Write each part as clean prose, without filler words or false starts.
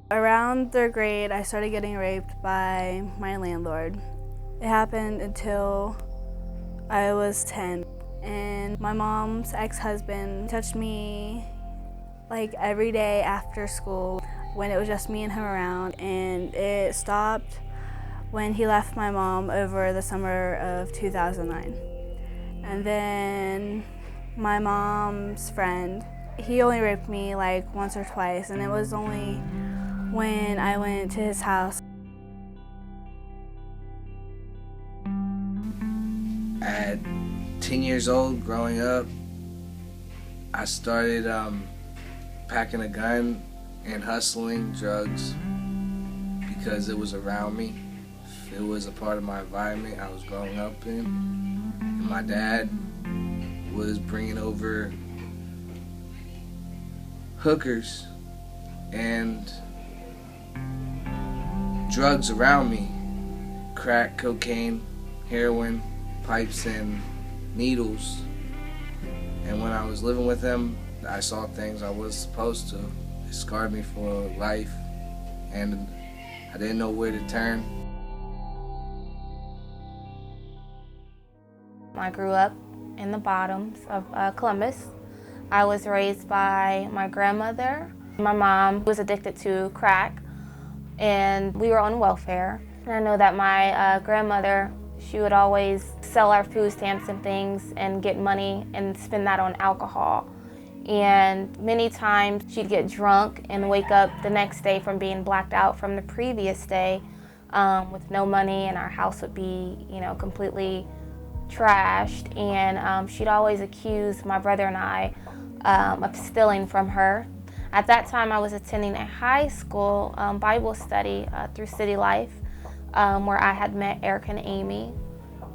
Around 3rd grade, I started getting raped by my landlord. It happened until I was 10. And my mom's ex-husband touched me like every day after school when it was just me and him around, and it stopped when he left my mom over the summer of 2009. And then my mom's friend, he only raped me like once or twice, and it was only when I went to his house. At 10 years old, growing up, I started packing a gun and hustling drugs because it was around me. It was a part of my environment I was growing up in. And my dad was bringing over hookers and drugs around me. Crack, cocaine, heroin, pipes, and needles. And when I was living with him, I saw things I wasn't supposed to. It scarred me for life, and I didn't know where to turn. I grew up in the bottoms of Columbus. I was raised by my grandmother. My mom was addicted to crack, and we were on welfare. And I know that my grandmother, she would always sell our food stamps and things and get money and spend that on alcohol. And many times she'd get drunk and wake up the next day from being blacked out from the previous day with no money, and our house would be, completely trashed. And she'd always accuse my brother and I of stealing from her. At that time, I was attending a high school Bible study through City Life, where I had met Erica and Amy.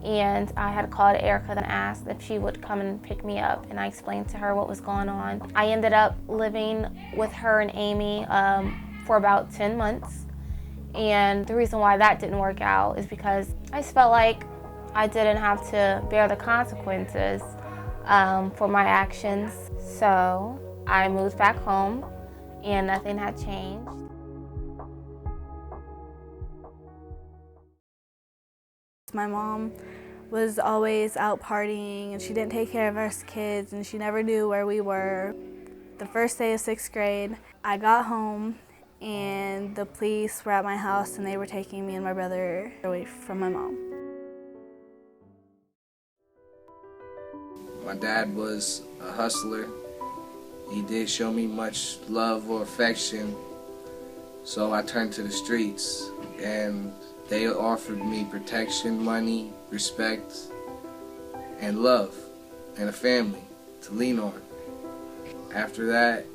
And I had called Erica and asked if she would come and pick me up, and I explained to her what was going on. I ended up living with her and Amy for about 10 months. And the reason why that didn't work out is because I just felt like I didn't have to bear the consequences for my actions. So I moved back home, and nothing had changed. My mom was always out partying, and she didn't take care of us kids, and she never knew where we were. The first day of 6th grade, I got home, and the police were at my house, and they were taking me and my brother away from my mom. My dad was a hustler. He did show me much love or affection, so I turned to the streets, and they offered me protection, money, respect, and love, and a family to lean on. After that,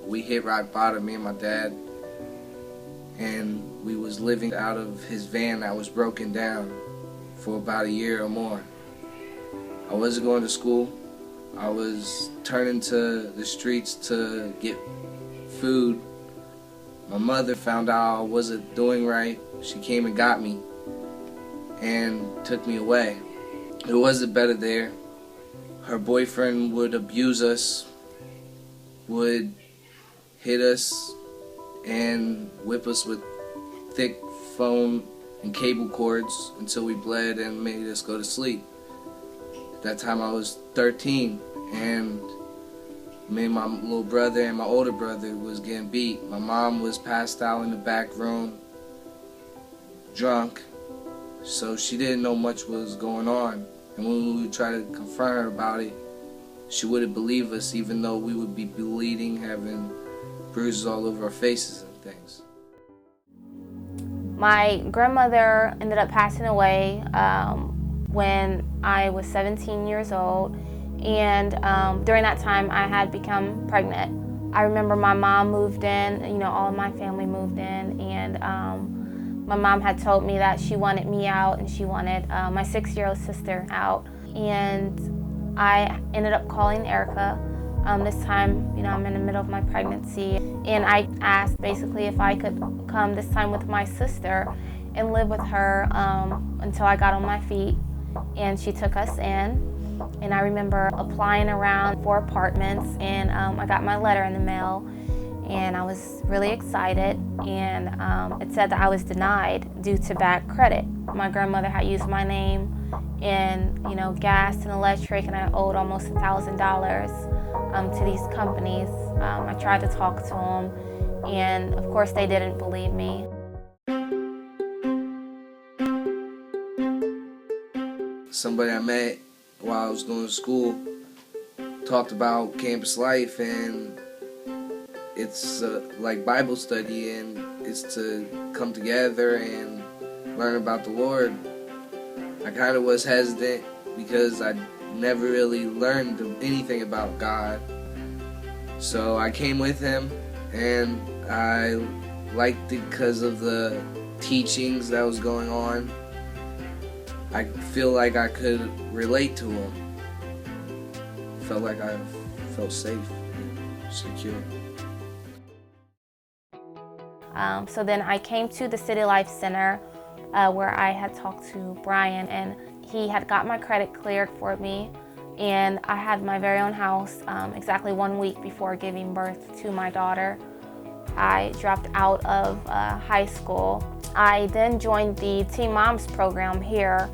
we hit rock bottom, me and my dad, and we was living out of his van that was broken down for about a year or more. I wasn't going to school. I was turning to the streets to get food. My mother found out I wasn't doing right. She came and got me and took me away. It wasn't better there. Her boyfriend would abuse us, would hit us, and whip us with thick foam and cable cords until we bled and made us go to sleep. At that time I was 13, and me and my little brother and my older brother was getting beat. My mom was passed out in the back room, drunk, so she didn't know much was going on. And when we would try to confront her about it, she wouldn't believe us, even though we would be bleeding, having bruises all over our faces and things. My grandmother ended up passing away when I was 17 years old, and during that time I had become pregnant. I remember my mom moved in, all of my family moved in, and my mom had told me that she wanted me out and she wanted my 6-year-old sister out. And I ended up calling Erica. This time, I'm in the middle of my pregnancy, and I asked basically if I could come this time with my sister and live with her until I got on my feet. And she took us in, and I remember applying around for apartments, and I got my letter in the mail, and I was really excited, and it said that I was denied due to bad credit. My grandmother had used my name in, gas and electric, and I owed almost $1,000 to these companies. I tried to talk to them, and of course they didn't believe me. Somebody I met while I was going to school talked about campus life, and it's like Bible study, and it's to come together and learn about the Lord. I kind of was hesitant because I never really learned anything about God. So I came with him, and I liked it because of the teachings that was going on. I feel like I could relate to him. Felt like I felt safe and secure. So then I came to the City Life Center where I had talked to Brian, and he had got my credit cleared for me, and I had my very own house exactly 1 week before giving birth to my daughter. I dropped out of high school. I then joined the Teen Moms program here,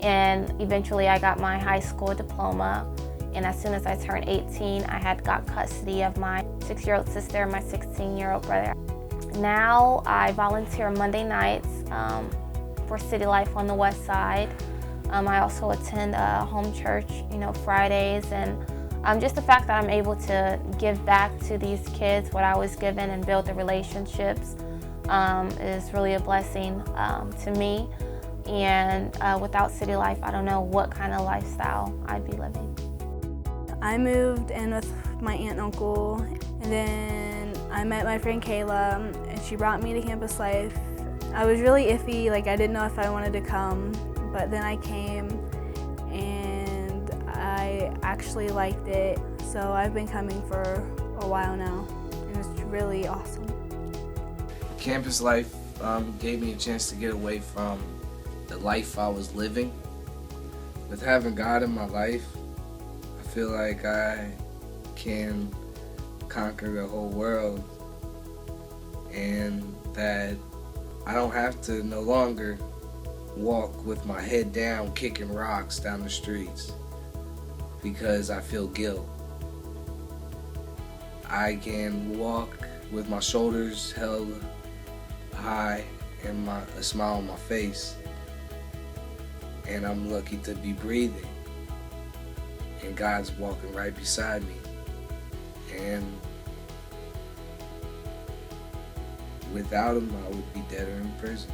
and eventually I got my high school diploma. And as soon as I turned 18, I had got custody of my 6-year-old sister and my 16-year-old brother. Now I volunteer Monday nights for City Life on the West Side. I also attend home church, Fridays, and just the fact that I'm able to give back to these kids what I was given and build the relationships is really a blessing to me. And without City Life, I don't know what kind of lifestyle I'd be living. I moved in with my aunt and uncle, and then I met my friend Kayla, and she brought me to Campus Life. I was really iffy, I didn't know if I wanted to come, but then I came, and I actually liked it. So I've been coming for a while now, and it's really awesome. Campus Life gave me a chance to get away from the life I was living. With having God in my life, I feel like I can conquer the whole world, and that I don't have to no longer walk with my head down kicking rocks down the streets because I feel guilt. I can walk with my shoulders held high and a smile on my face, and I'm lucky to be breathing, and God's walking right beside me. And without him, I would be dead or in prison.